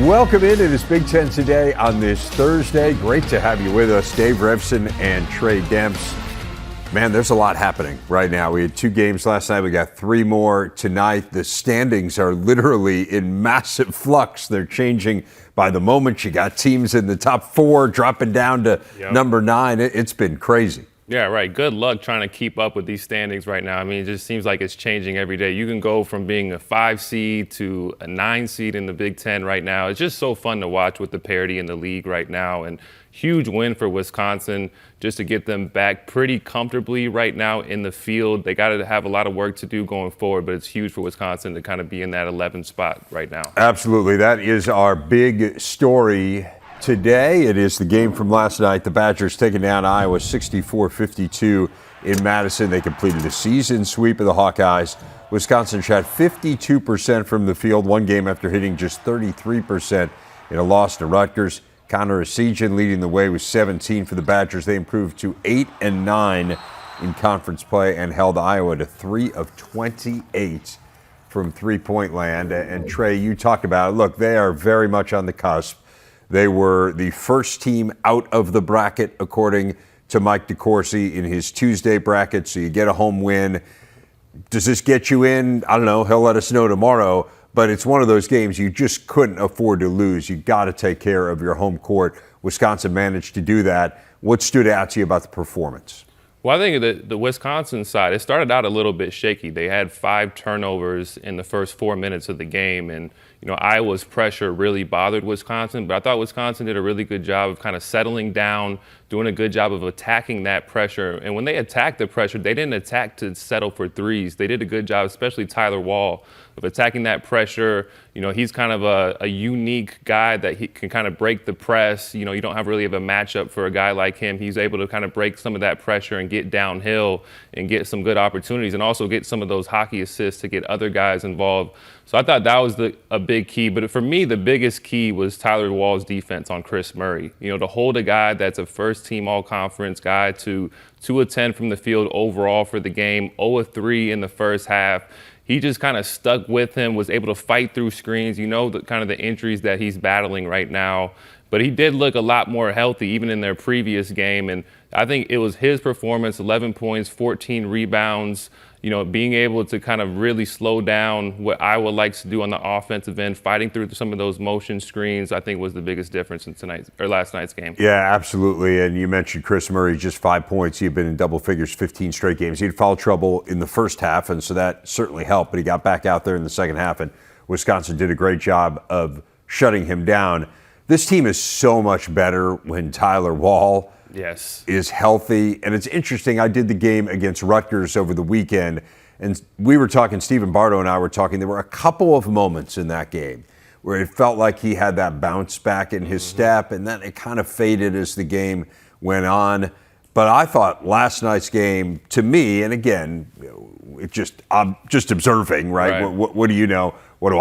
Welcome into this Big Ten Today on this Thursday. Great to have you with us, Dave Revson and Trey Demps. Man, there's a lot happening right now. We had 2 games last night. We got 3 more tonight. The standings are literally in massive flux. They're changing by the moment. You got teams in the top 4 dropping down to number 9. It's been crazy. Yeah, right. Good luck trying to keep up with these standings right now. I mean, it just seems like it's changing every day. You can go from being a 5 seed to a 9 seed in the Big Ten right now. It's just so fun to watch with the parity in the league right now. And huge win for Wisconsin just to get them back pretty comfortably right now in the field. They got to have a lot of work to do going forward, but it's huge for Wisconsin to kind of be in that 11th spot right now. Absolutely. That is our big story today. It is the game from last night. The Badgers taking down Iowa 64-52 in Madison. They completed a season sweep of the Hawkeyes. Wisconsin shot 52% from the field, one game after hitting just 33% in a loss to Rutgers. Connor Essegian leading the way with 17 for the Badgers. They improved to 8-9 in conference play and held Iowa to 3 of 28 from three-point land. And Trey, you talk about it. Look, they are very much on the cusp. They were the first team out of the bracket, according to Mike DeCourcy in his Tuesday bracket. So you get a home win. Does this get you in? I don't know. He'll let us know tomorrow. But it's one of those games you just couldn't afford to lose. You got to take care of your home court. Wisconsin managed to do that. What stood out to you about the performance? Well, I think the Wisconsin side, it started out a little bit shaky. They had 5 turnovers in the first 4 minutes of the game. And, Iowa's pressure really bothered Wisconsin. But I thought Wisconsin did a really good job of kind of settling down, doing a good job of attacking that pressure. And when they attacked the pressure, they didn't attack to settle for threes. They did a good job, especially Tyler Wall, of attacking that pressure. He's kind of a unique guy that he can kind of break the press. You don't have really have a matchup for a guy like him. He's able to kind of break some of that pressure and get downhill and get some good opportunities and also get some of those hockey assists to get other guys involved. So I thought that was a big key. But for me, the biggest key was Tyler Wall's defense on Chris Murray. To hold a guy that's a first-team all-conference guy to 2 of 10 from the field overall for the game, 0 of 3 in the first half. He just kind of stuck with him, was able to fight through screens. The injuries that he's battling right now. But he did look a lot more healthy even in their previous game. And I think it was his performance, 11 points, 14 rebounds, being able to kind of really slow down what Iowa likes to do on the offensive end, fighting through some of those motion screens, I think was the biggest difference in last night's game. Yeah, absolutely. And you mentioned Chris Murray, just 5 points. He had been in double figures 15 straight games. He had foul trouble in the first half, and so that certainly helped. But he got back out there in the second half, and Wisconsin did a great job of shutting him down. This team is so much better when Tyler Wall is healthy. And it's interesting, I did the game against Rutgers over the weekend, and we were talking, Stephen Bardo and I were talking, there were a couple of moments in that game where it felt like he had that bounce back in his step, and then it kind of faded as the game went on. But I thought last night's game, to me, and again, I'm just observing, right? What do you know? What do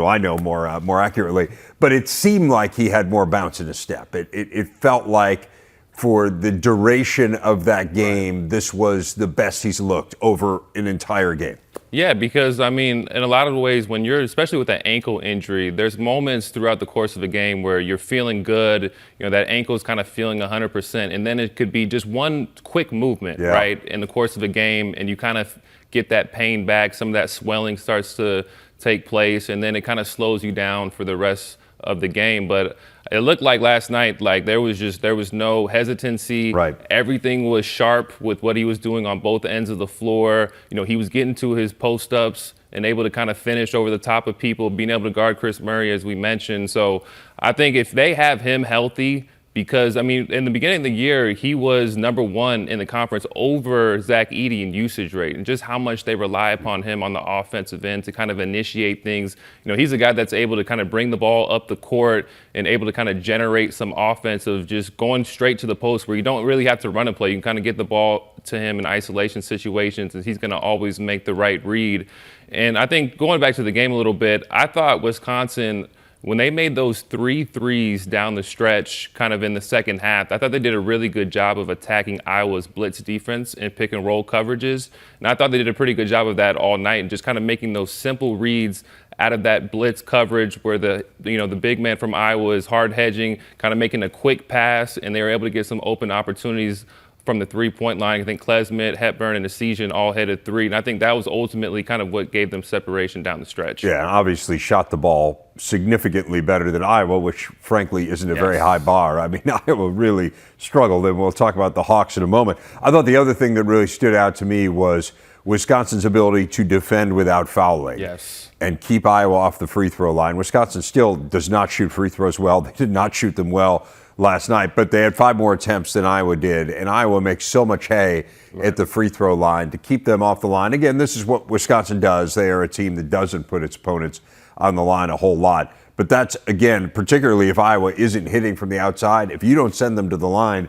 I know more accurately? But it seemed like he had more bounce in his step. It felt like for the duration of that game, this was the best he's looked over an entire game. Yeah, because, in a lot of ways, when you're, especially with that ankle injury, there's moments throughout the course of a game where you're feeling good, that ankle's kind of feeling 100%, and then it could be just one quick movement, right, in the course of a game, and you kind of get that pain back, some of that swelling starts to take place, and then it kind of slows you down for the rest of the game. But it looked like last night, like there was no hesitancy. Right. Everything was sharp with what he was doing on both ends of the floor. He was getting to his post-ups and able to kind of finish over the top of people, being able to guard Chris Murray, as we mentioned. So I think if they have him healthy, because, in the beginning of the year, he was number 1 in the conference over Zach Edey in usage rate, and just how much they rely upon him on the offensive end to kind of initiate things. He's a guy that's able to kind of bring the ball up the court and able to kind of generate some offense of just going straight to the post where you don't really have to run a play. You can kind of get the ball to him in isolation situations, and he's going to always make the right read. And I think going back to the game a little bit, I thought Wisconsin, when they made those 3 threes down the stretch kind of in the second half, I thought they did a really good job of attacking Iowa's blitz defense and pick and roll coverages. And I thought they did a pretty good job of that all night and just kind of making those simple reads out of that blitz coverage where the big man from Iowa is hard hedging, kind of making a quick pass, and they were able to get some open opportunities from the three-point line. I think Klesmit, Hepburn, and Essegian all headed three. And I think that was ultimately kind of what gave them separation down the stretch. Yeah, and obviously shot the ball significantly better than Iowa, which frankly isn't a very high bar. I mean, Iowa really struggled, and we'll talk about the Hawks in a moment. I thought the other thing that really stood out to me was Wisconsin's ability to defend without fouling. Yes. And keep Iowa off the free throw line. Wisconsin still does not shoot free throws well. They did not shoot them well last night, but they had 5 more attempts than Iowa did, and Iowa makes so much hay at the free throw line to keep them off the line. Again, this is what Wisconsin does. They are a team that doesn't put its opponents on the line a whole lot. But that's, again, particularly if Iowa isn't hitting from the outside, if you don't send them to the line,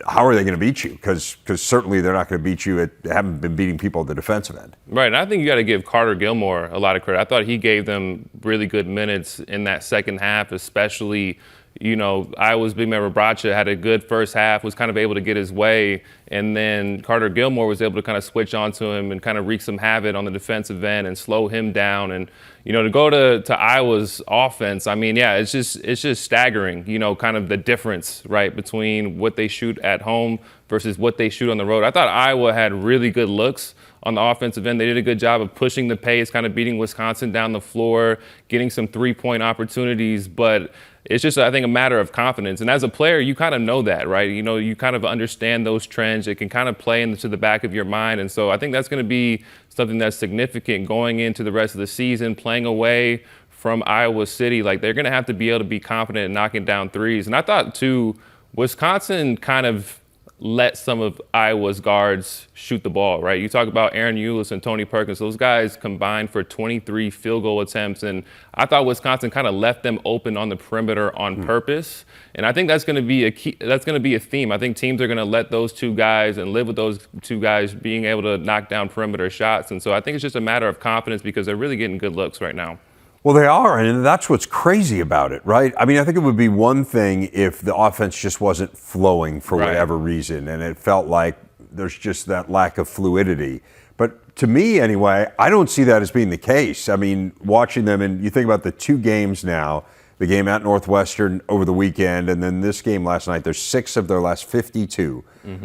how are they going to beat you? Because certainly they're not going to beat you. They haven't been beating people at the defensive end. Right, and I think you got to give Carter Gilmore a lot of credit. I thought he gave them really good minutes in that second half, especially Iowa's big man Bracha had a good first half, was kind of able to get his way, and then Carter Gilmore was able to kind of switch onto him and kind of wreak some havoc on the defensive end and slow him down. And to go to Iowa's offense, I mean, yeah, it's just staggering, kind of the difference, right, between what they shoot at home versus what they shoot on the road. I thought Iowa had really good looks on the offensive end. They did a good job of pushing the pace, kind of beating Wisconsin down the floor, getting some three-point opportunities, but it's just, I think, a matter of confidence. And as a player, you kind of know that, right? You kind of understand those trends. It can kind of play into the back of your mind. And so I think that's going to be something that's significant going into the rest of the season, playing away from Iowa City. Like, they're going to have to be able to be confident in knocking down threes. And I thought, too, Wisconsin kind of let some of Iowa's guards shoot the ball, right? You talk about Aaron Eulis and Tony Perkins. Those guys combined for 23 field goal attempts, and I thought Wisconsin kind of left them open on the perimeter on purpose. And I think that's going to be a key. That's going to be a theme. I think teams are going to let those two guys and live with those two guys being able to knock down perimeter shots. And so I think it's just a matter of confidence because they're really getting good looks right now. Well, they are, and that's what's crazy about it, right? I mean, I think it would be one thing if the offense just wasn't flowing for whatever reason, and it felt like there's just that lack of fluidity. But to me, anyway, I don't see that as being the case. I mean, watching them, and you think about the 2 games now, the game at Northwestern over the weekend, and then this game last night, there's 6 of their last 52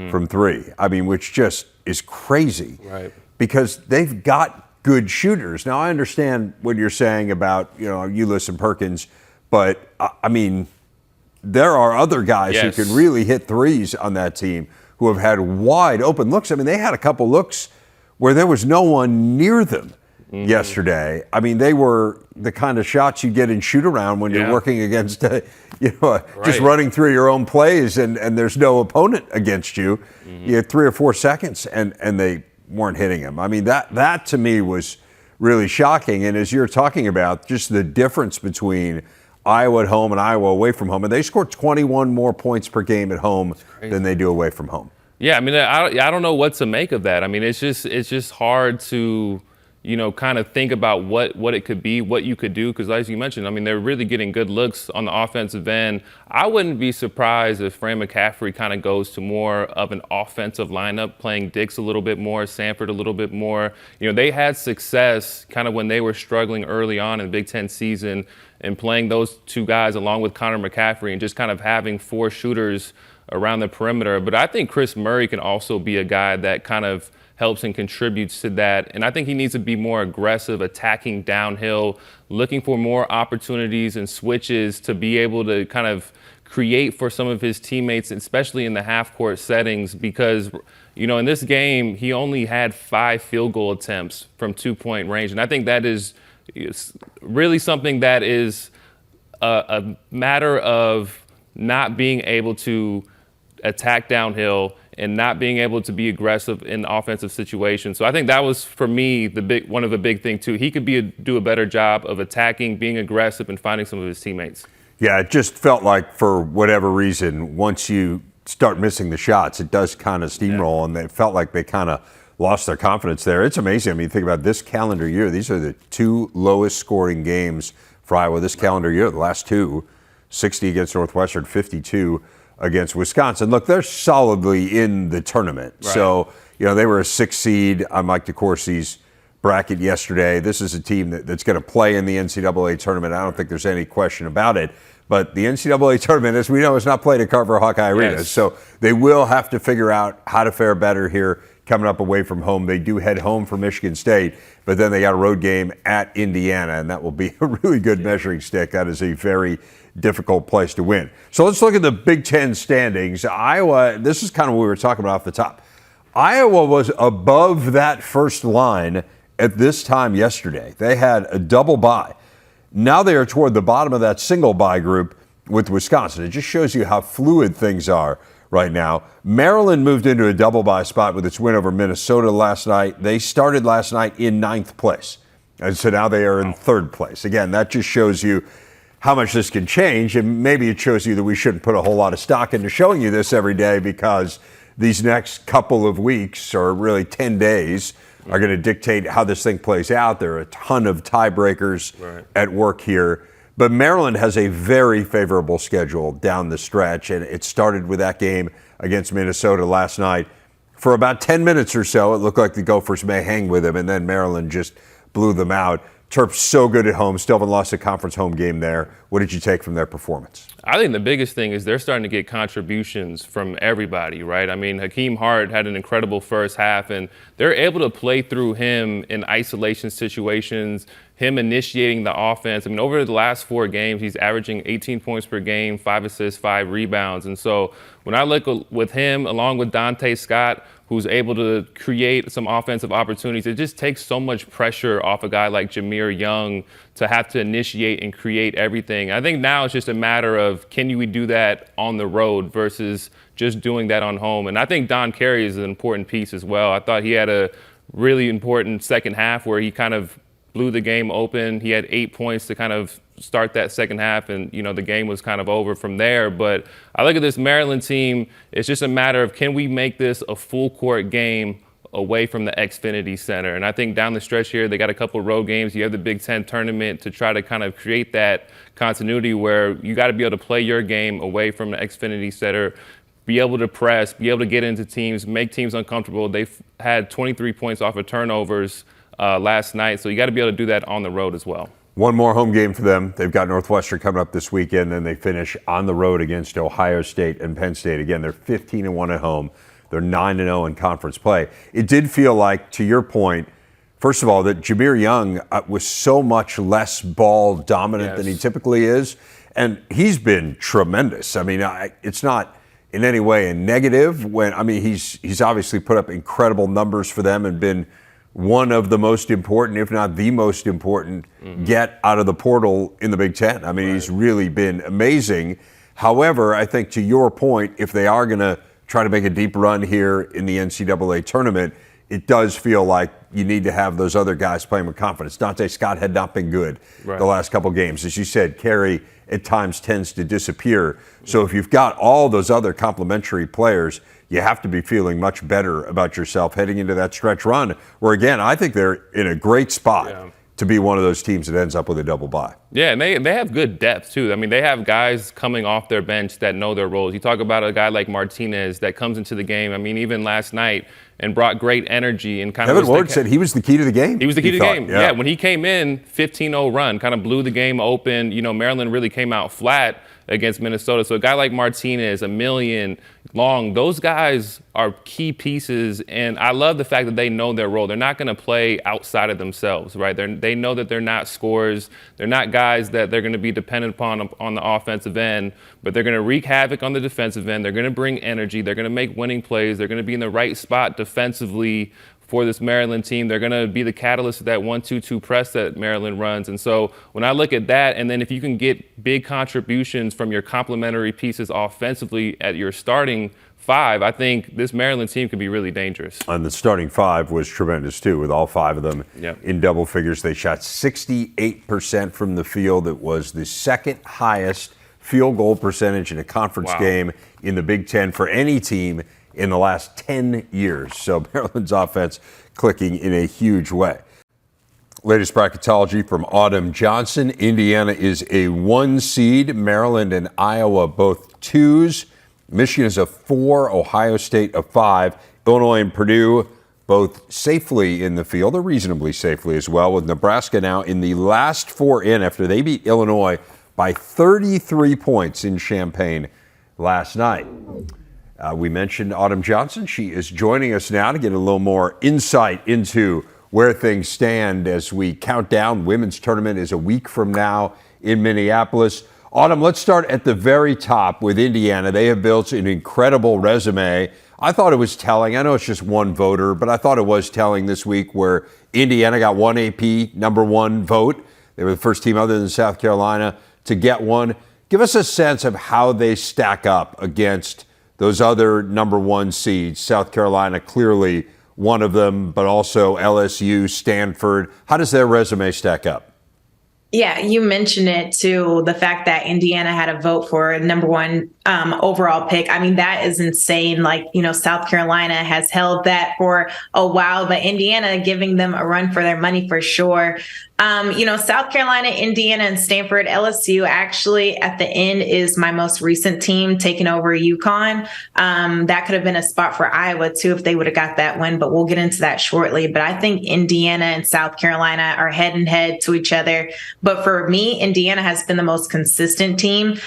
from 3. I mean, which just is crazy. Right. Because they've got good shooters. Now, I understand what you're saying about, Eulis and Perkins, but, I mean, there are other guys who can really hit threes on that team who have had wide open looks. I mean, they had a couple looks where there was no one near them yesterday. I mean, they were the kind of shots you get in shoot-around when you're working against, just running through your own plays and there's no opponent against you. You had 3 or 4 seconds, and they weren't hitting him. I mean, that to me was really shocking. And as you're talking about, just the difference between Iowa at home and Iowa away from home, and they scored 21 more points per game at home than they do away from home. Yeah, I mean, I don't know what to make of that. I mean, it's just hard to kind of think about what it could be, what you could do, because as you mentioned, I mean, they're really getting good looks on the offensive end. I wouldn't be surprised if Fran McCaffrey kind of goes to more of an offensive lineup, playing Dix a little bit more, Sanford a little bit more. They had success kind of when they were struggling early on in the Big Ten season and playing those 2 guys along with Connor McCaffrey and just kind of having 4 shooters around the perimeter. But I think Chris Murray can also be a guy that kind of helps and contributes to that. And I think he needs to be more aggressive, attacking downhill, looking for more opportunities and switches to be able to kind of create for some of his teammates, especially in the half-court settings, because, in this game, he only had 5 field goal attempts from 2-point range. And I think that is really something that is a matter of not being able to attack downhill and not being able to be aggressive in offensive situations. So I think that was, for me, one of the big things, too. He could do a better job of attacking, being aggressive, and finding some of his teammates. Yeah, it just felt like, for whatever reason, once you start missing the shots, it does kind of steamroll, and it felt like they kind of lost their confidence there. It's amazing. I mean, think about this calendar year. These are the 2 lowest scoring games for Iowa this calendar year. The last 2, 60 against Northwestern, 52 against Wisconsin. Look, they're solidly in the tournament. Right. So, they were a 6 seed on Mike DeCourcy's bracket yesterday. This is a team that's going to play in the NCAA tournament. I don't think there's any question about it. But the NCAA tournament, as we know, is not played at Carver Hawkeye Arena. Yes. So they will have to figure out how to fare better here coming up away from home. They do head home for Michigan State, but then they got a road game at Indiana, and that will be a really good measuring stick. That is a very difficult place to win. So let's look at the Big Ten standings. Iowa, this is kind of what we were talking about off the top. Iowa was above that first line at this time yesterday. They had a double bye. Now they are toward the bottom of that single bye group with Wisconsin. It just shows you how fluid things are right now. Maryland moved into a double bye spot with its win over Minnesota last night. They started last night in 9th place. And so now they are in 3rd place. Again, that just shows you how much this can change. And maybe it shows you that we shouldn't put a whole lot of stock into showing you this every day, because these next couple of weeks, or really 10 days, are going to dictate how this thing plays out. There are a ton of tiebreakers at work here. But Maryland has a very favorable schedule down the stretch, and it started with that game against Minnesota last night. For about 10 minutes or so, it looked like the Gophers may hang with them, and then Maryland just blew them out. Terps so good at home, still haven't lost a conference home game there. What did you take from their performance? I think the biggest thing is they're starting to get contributions from everybody, right? I mean, Hakeem Hart had an incredible first half, and they're able to play through him in isolation situations, him initiating the offense. I mean, over the last 4 games, he's averaging 18 points per game, 5 assists, 5 rebounds. And so when I look with him, along with Dante Scott, who's able to create some offensive opportunities, it just takes so much pressure off a guy like Jameer Young to have to initiate and create everything. I think now it's just a matter of, can we do that on the road versus just doing that on home? And I think Don Carey is an important piece as well. I thought he had a really important second half where he kind of blew the game open. He had 8 points to kind of start that second half, and the game was kind of over from there. But I look at this Maryland team, it's just a matter of, can we make this a full court game away from the Xfinity Center? And I think down the stretch here, they got a couple road games. You have the Big Ten tournament to try to kind of create that continuity where you got to be able to play your game away from the Xfinity Center, be able to press, be able to get into teams, make teams uncomfortable. They've had 23 points off of turnovers last night, so you got to be able to do that on the road as well. One more home game for them. They've got Northwestern coming up this weekend, and they finish on the road against Ohio State and Penn State. Again, they're 15-1 at home. They're 9-0 in conference play. It did feel like, to your point, first of all, that Jameer Young was so much less ball dominant than he typically is, and he's been tremendous. I mean, it's not in any way a negative. He's obviously put up incredible numbers for them and been one of the most important, if not the most important, get out of the portal in the Big Ten. I mean, he's really been amazing. However, I think to your point, if they are going to try to make a deep run here in the NCAA tournament, it does feel like you need to have those other guys playing with confidence. Dante Scott had not been good the last couple games. As you said, Carey at times tends to disappear. So if you've got all those other complementary players, you have to be feeling much better about yourself heading into that stretch run where, again, I think they're in a great spot to be one of those teams that ends up with a double bye. Yeah, and they have good depth, too. I mean, they have guys coming off their bench that know their roles. You talk about a guy like Martinez that comes into the game, I mean, even last night, and brought great energy. And kind Evan Ward said he was the key to the game. He was the key to the game. Yeah, when he came in, 15-0 run, kind of blew the game open. Maryland really came out flat against Minnesota. So a guy like Martinez, a million, Long, those guys are key pieces, and I love the fact that they know their role. They're not going to play outside of themselves, right? They know that they're not scorers. They're not guys that they're going to be dependent upon on the offensive end, but they're going to wreak havoc on the defensive end. They're going to bring energy. They're going to make winning plays. They're going to be in the right spot defensively for this Maryland team. They're going to be the catalyst of that 1-2-2 press that Maryland runs. And so when I look at that, and then if you can get big contributions from your complementary pieces offensively at your starting five, I think this Maryland team could be really dangerous. And the starting five was tremendous too, with all five of them in double figures. They shot 68% from the field. It was the second highest field goal percentage in a conference game in the Big Ten for any team in the last 10 years. So Maryland's offense clicking in a huge way. Latest bracketology from Autumn Johnson. Indiana is a 1 seed. Maryland and Iowa both 2s. Michigan is a 4. Ohio State a 5. Illinois and Purdue both safely in the field, or reasonably safely as well, with Nebraska now in the last four in after they beat Illinois by 33 points in Champaign last night. We mentioned Autumn Johnson. She is joining us now to get a little more insight into where things stand as we count down. Women's tournament is a week from now in Minneapolis. Autumn, let's start at the very top with Indiana. They have built an incredible resume. I thought it was telling. I know it's just one voter, but I thought it was telling this week where Indiana got one AP number one vote. They were the first team other than South Carolina to get one. Give us a sense of how they stack up against those other number one seeds. South Carolina, clearly one of them, but also LSU, Stanford. How does their resume stack up? Yeah, you mentioned it too, the fact that Indiana had a vote for a number one overall pick. I mean, that is insane. Like, South Carolina has held that for a while, but Indiana giving them a run for their money for sure. South Carolina, Indiana, and Stanford, LSU actually at the end is my most recent team taking over UConn. That could have been a spot for Iowa too if they would have got that win, but we'll get into that shortly. But I think Indiana and South Carolina are head and head to each other. But for me, Indiana has been the most consistent team.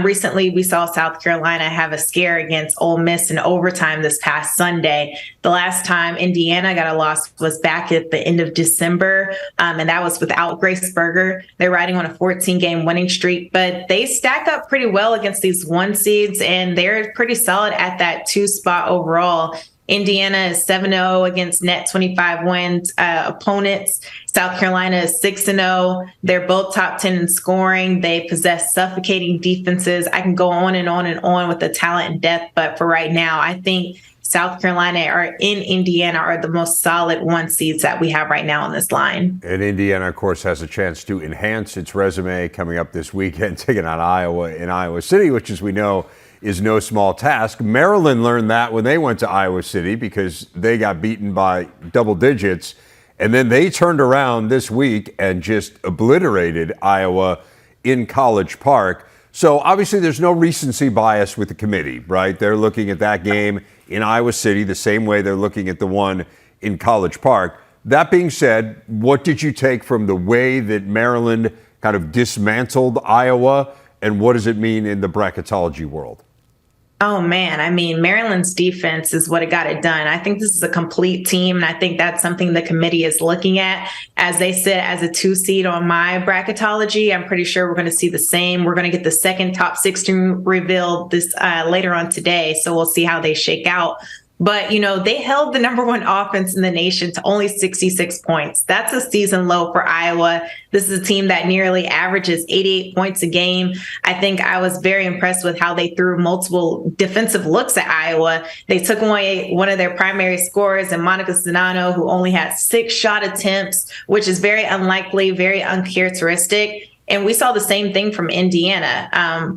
Recently, we saw South Carolina have a scare against Ole Miss in overtime this past Sunday. The last time Indiana got a loss was back at the end of December, and that was without Grace Berger. They're riding on a 14-game winning streak, but they stack up pretty well against these one seeds, and they're pretty solid at that 2 spot overall. Indiana is 7-0 against net 25 wins opponents. South Carolina is 6-0. They're both top 10 in scoring. They possess suffocating defenses. I can go on and on and on with the talent and depth, but for right now, I think South Carolina or in Indiana are the most solid one seeds that we have right now on this line. And Indiana, of course, has a chance to enhance its resume coming up this weekend, taking on Iowa in Iowa City, which, as we know, is no small task. Maryland learned that when they went to Iowa City because they got beaten by double digits. And then they turned around this week and just obliterated Iowa in College Park. So obviously there's no recency bias with the committee, right? They're looking at that game in Iowa City the same way they're looking at the one in College Park. That being said, what did you take from the way that Maryland kind of dismantled Iowa, and what does it mean in the bracketology world? Oh, man. I mean, Maryland's defense is what got it done. I think this is a complete team, and I think that's something the committee is looking at as they sit as a 2 seed on my bracketology. I'm pretty sure we're going to see the same. We're going to get the second top 16 revealed this later on today, so we'll see how they shake out. But, they held the number one offense in the nation to only 66 points. That's a season low for Iowa. This is a team that nearly averages 88 points a game. I think I was very impressed with how they threw multiple defensive looks at Iowa. They took away one of their primary scorers, and Monica Sinano, who only had 6 shot attempts, which is very unlikely, very uncharacteristic. And we saw the same thing from Indiana.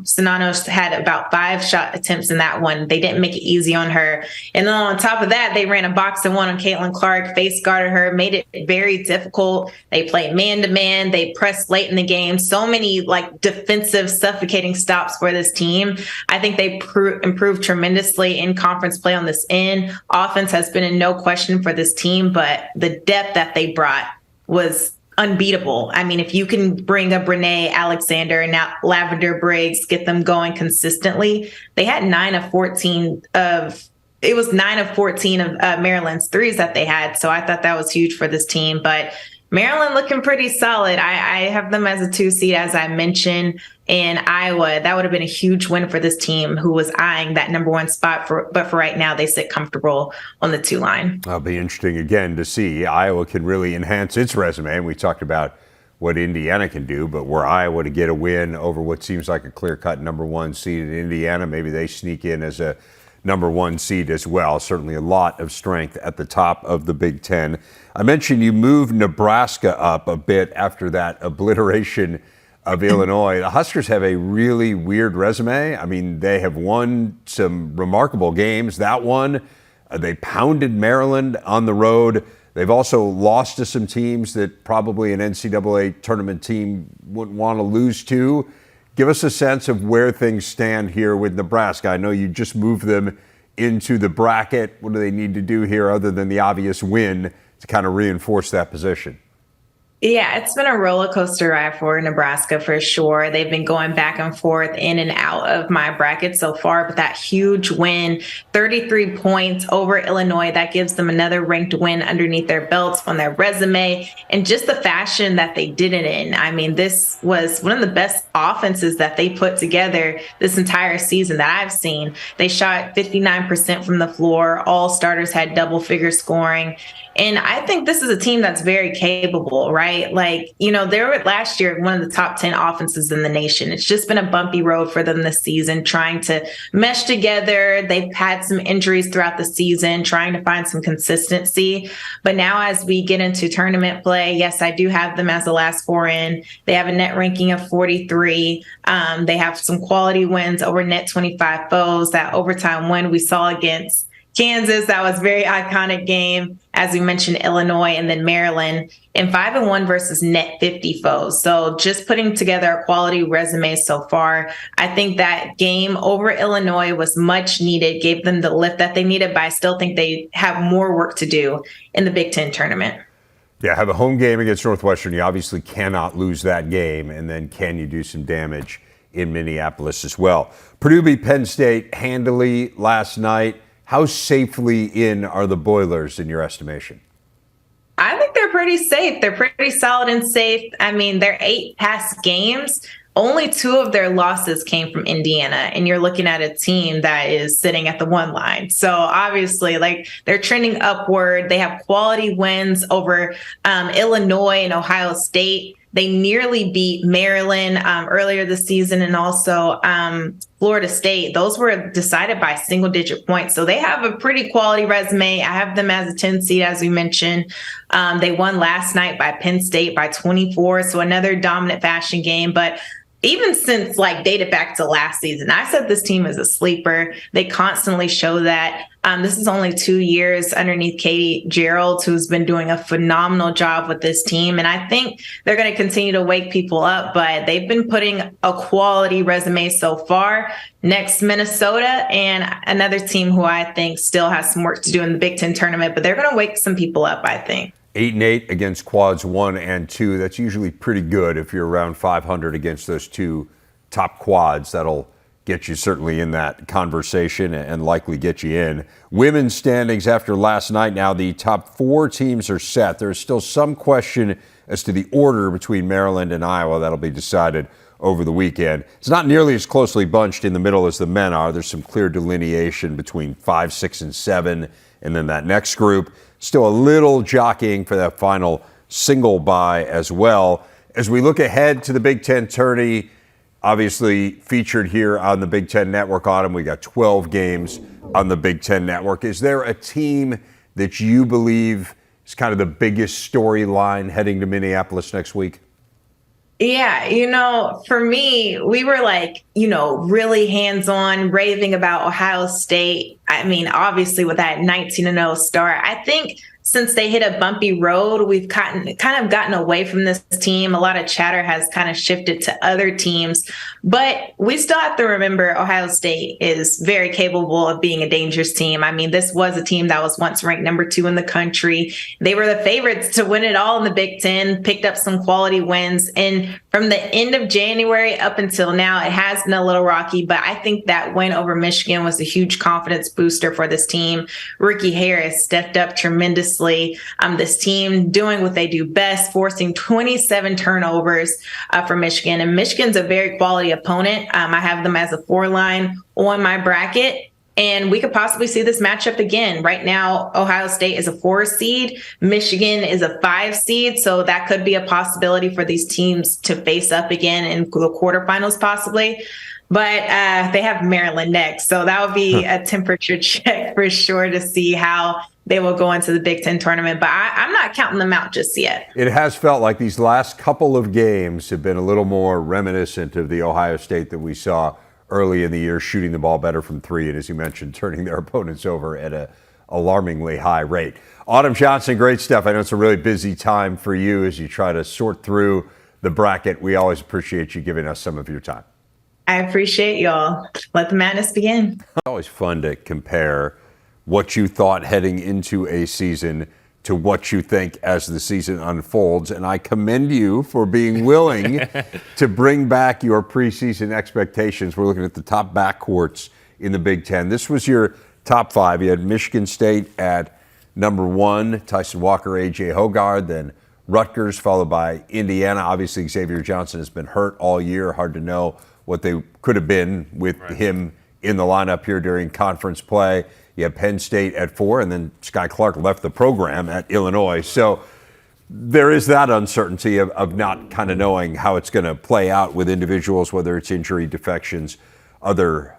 Sinano had about 5 shot attempts in that one. They didn't make it easy on her. And then on top of that, they ran a box and 1 on Caitlin Clark, face guarded her, made it very difficult. They played man-to-man. They pressed late in the game. So many defensive suffocating stops for this team. I think they improved tremendously in conference play on this end. Offense has been in no question for this team, but the depth that they brought was unbeatable. I mean, if you can bring up Renee Alexander and now Lavender Briggs, get them going consistently. They had 9 of 14 of Maryland's threes that they had. So I thought that was huge for this team. But Maryland looking pretty solid. I have them as a 2 seed, as I mentioned. In Iowa, that would have been a huge win for this team who was eyeing that number 1 spot. But for right now, they sit comfortable on the 2 line. It'll be interesting again to see. Iowa can really enhance its resume. And we talked about what Indiana can do, but were Iowa to get a win over what seems like a clear-cut number 1 seed in Indiana, maybe they sneak in as a number 1 seed as well. Certainly a lot of strength at the top of the Big Ten. I mentioned you moved Nebraska up a bit after that obliteration of Illinois. The Huskers have a really weird resume. I mean, they have won some remarkable games. That one, they pounded Maryland on the road. They've also lost to some teams that probably an NCAA tournament team wouldn't want to lose to. Give us a sense of where things stand here with Nebraska. I know you just moved them into the bracket? What do they need to do here other than the obvious win to kind of reinforce that position? Yeah, it's been a roller coaster ride for Nebraska for sure. They've been going back and forth in and out of my bracket so far, but that huge win, 33 points over Illinois, that gives them another ranked win underneath their belts on their resume, and just the fashion that they did it in. I mean, this was one of the best offenses that they put together this entire season that I've seen. They shot 59% from the floor. All starters had double-figure scoring. And I think this is a team that's very capable, right? Like, they were last year one of the top 10 offenses in the nation. It's just been a bumpy road for them this season, trying to mesh together. They've had some injuries throughout the season, trying to find some consistency. But now as we get into tournament play, yes, I do have them as the last four in. They have a net ranking of 43. They have some quality wins over net 25 foes. That overtime win we saw against Kansas, that was a very iconic game. As we mentioned, Illinois and then Maryland, and 5-1 versus net 50 foes. So just putting together a quality resume so far. I think that game over Illinois was much needed, gave them the lift that they needed, but I still think they have more work to do in the Big Ten tournament. Yeah, have a home game against Northwestern. You obviously cannot lose that game. And then can you do some damage in Minneapolis as well? Purdue beat Penn State handily last night. How safely in are the Boilers in your estimation? I think they're pretty safe. They're pretty solid and safe. I mean, their 8 past games, only 2 of their losses came from Indiana. And you're looking at a team that is sitting at the 1 line. So obviously, they're trending upward. They have quality wins over Illinois and Ohio State. They nearly beat Maryland earlier this season, and also Florida State. Those were decided by single-digit points. So they have a pretty quality resume. I have them as a 10 seed, as we mentioned. They won last night by Penn State by 24, so another dominant fashion game. But even since dated back to last season, I said this team is a sleeper. They constantly show that. This is only 2 years underneath Katie Gerald, who's been doing a phenomenal job with this team. And I think they're going to continue to wake people up, but they've been putting a quality resume so far. Next, Minnesota, and another team who I think still has some work to do in the Big Ten tournament, but they're going to wake some people up, I think. 8-8 against quads 1 and 2. That's usually pretty good if you're around 500 against those 2 top quads. That'll get you certainly in that conversation and likely get you in. Women's standings after last night now, the top 4 teams are set. There's still some question as to the order between Maryland and Iowa. That'll be decided over the weekend. It's not nearly as closely bunched in the middle as the men are. There's some clear delineation between 5, 6, and 7, and then that next group. Still a little jockeying for that final single bye as well. As we look ahead to the Big Ten tourney, obviously featured here on the Big Ten Network Autumn, we got 12 games on the Big Ten Network. Is there a team that you believe is kind of the biggest storyline heading to Minneapolis next week? Yeah, for me, we were really hands-on, raving about Ohio State. I mean, obviously with that 19-0 start, I think since they hit a bumpy road, we've kind of gotten away from this team. A lot of chatter has kind of shifted to other teams, but we still have to remember Ohio State is very capable of being a dangerous team. I mean, this was a team that was once ranked number 2 in the country. They were the favorites to win it all in the Big Ten, picked up some quality wins. And from the end of January up until now, it has been a little rocky, but I think that win over Michigan was a huge confidence booster for this team. Ricky Harris stepped up tremendously. This team doing what they do best, forcing 27 turnovers for Michigan. And Michigan's a very quality opponent. I have them as a 4 line on my bracket. And we could possibly see this matchup again. Right now, Ohio State is a 4 seed. Michigan is a 5 seed. So that could be a possibility for these teams to face up again in the quarterfinals possibly. But they have Maryland next. So that would be a temperature check for sure to see how they will go into the Big Ten tournament. But I'm not counting them out just yet. It has felt like these last couple of games have been a little more reminiscent of the Ohio State that we saw early in the year, shooting the ball better from 3. And as you mentioned, turning their opponents over at an alarmingly high rate. Autumn Johnson, great stuff. I know it's a really busy time for you as you try to sort through the bracket. We always appreciate you giving us some of your time. I appreciate y'all. Let the madness begin. It's always fun to compare what you thought heading into a season to what you think as the season unfolds. And I commend you for being willing to bring back your preseason expectations. We're looking at the top backcourts in the Big Ten. This was your top five. You had Michigan State at number one, Tyson Walker, A.J. Hoggard, then Rutgers, followed by Indiana. Obviously, Xavier Johnson has been hurt all year. Hard to know what they could have been with him in the lineup here during conference play. You have Penn State at 4, and then Sky Clark left the program at Illinois. So there is that uncertainty of not kind of knowing how it's going to play out with individuals, whether it's injury, defections, other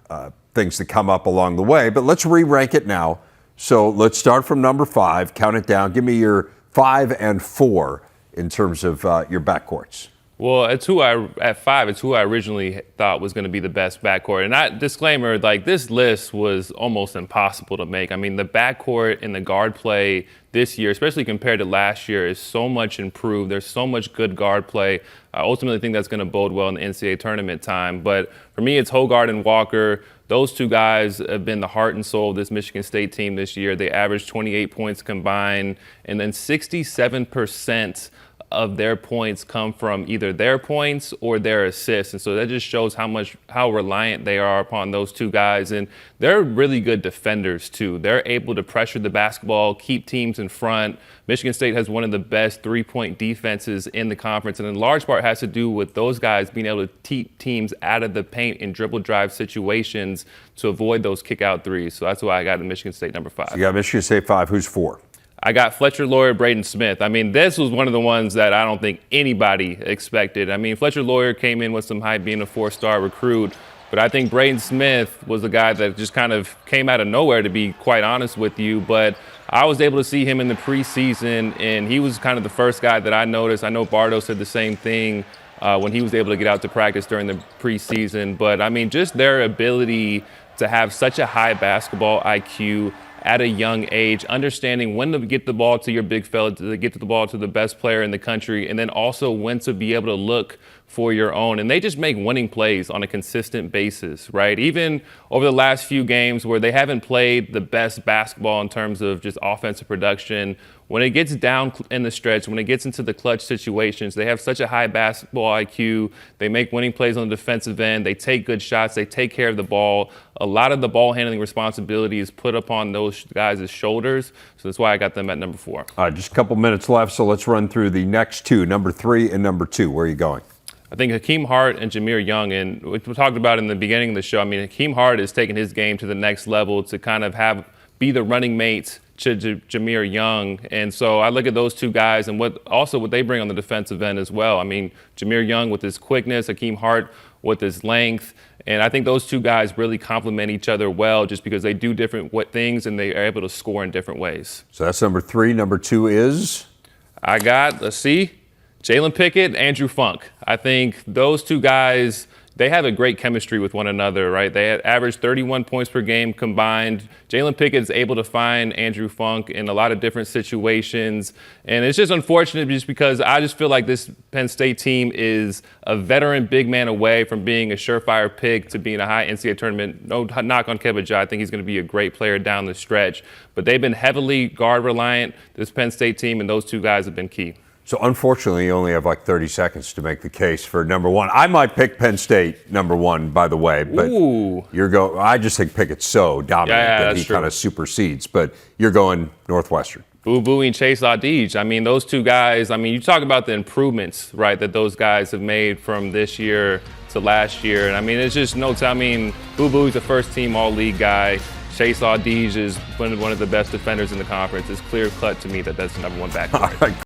things that come up along the way. But let's re-rank it now. So let's start from number 5, count it down. Give me your 5 and 4 in terms of your backcourts. Well, at 5, it's who I originally thought was going to be the best backcourt. And that disclaimer, like, this list was almost impossible to make. I mean, the backcourt and the guard play this year, especially compared to last year, is so much improved. There's so much good guard play. I ultimately think that's going to bode well in the NCAA tournament time. But for me, it's Hoggard and Walker. Those two guys have been the heart and soul of this Michigan State team this year. They averaged 28 points combined, and then 67% of their points come from either their points or their assists. And so that just shows how reliant they are upon those two guys. And they're really good defenders too. They're able to pressure the basketball, keep teams in front. Michigan State has one of the best three-point defenses in the conference, and in large part has to do with those guys being able to keep teams out of the paint in dribble drive situations to avoid those kick-out threes. So that's why I got in Michigan State number 5. So you got Michigan State 5. Who's 4? I got Fletcher Loyer, Braden Smith. I mean, this was one of the ones that I don't think anybody expected. I mean, Fletcher Loyer came in with some hype being a 4-star recruit, but I think Braden Smith was the guy that just kind of came out of nowhere, to be quite honest with you. But I was able to see him in the preseason, and he was kind of the first guy that I noticed. I know Bardo said the same thing when he was able to get out to practice during the preseason. But, I mean, just their ability to have such a high basketball IQ at a young age, understanding when to get the ball to your big fella, to get the ball to the best player in the country, and then also when to be able to look for your own. And they just make winning plays on a consistent basis, right? Even over the last few games where they haven't played the best basketball in terms of just offensive production, when it gets down in the stretch, when it gets into the clutch situations, they have such a high basketball IQ. They make winning plays on the defensive end. They take good shots. They take care of the ball. A lot of the ball handling responsibility is put upon those guys' shoulders. So that's why I got them at number 4. All right, just a couple minutes left, so let's run through the next two, number 3 and number 2. Where are you going? I think Hakeem Hart and Jameer Young, and we talked about in the beginning of the show, I mean, Hakeem Hart is taking his game to the next level to kind of be the running mate to Jameer Young. And so I look at those two guys and what they bring on the defensive end as well. I mean, Jameer Young with his quickness, Hakeem Hart with his length. And I think those two guys really complement each other well just because they do different things and they are able to score in different ways. So that's number 3. Number 2 is? I got, Jalen Pickett, Andrew Funk. I think those two guys, they have a great chemistry with one another, right? They average 31 points per game combined. Jalen Pickett is able to find Andrew Funk in a lot of different situations. And it's just unfortunate just because I just feel like this Penn State team is a veteran big man away from being a surefire pick to being a high NCAA tournament. No knock on Kebba. I think he's going to be a great player down the stretch. But they've been heavily guard reliant, this Penn State team, and those two guys have been key. So unfortunately, you only have like 30 seconds to make the case for number 1. I might pick Penn State number 1, by the way, but I just think Pickett's so dominant that he kind of supersedes. But you're going Northwestern. Boo Boo and Chase Audige. I mean, those two guys, I mean, you talk about the improvements, right, that those guys have made from this year to last year. And I mean, it's just I mean, Boo Boo's a first team all-league guy. Chase Audige is one of the best defenders in the conference. It's clear cut to me that that's the number 1 backcourt.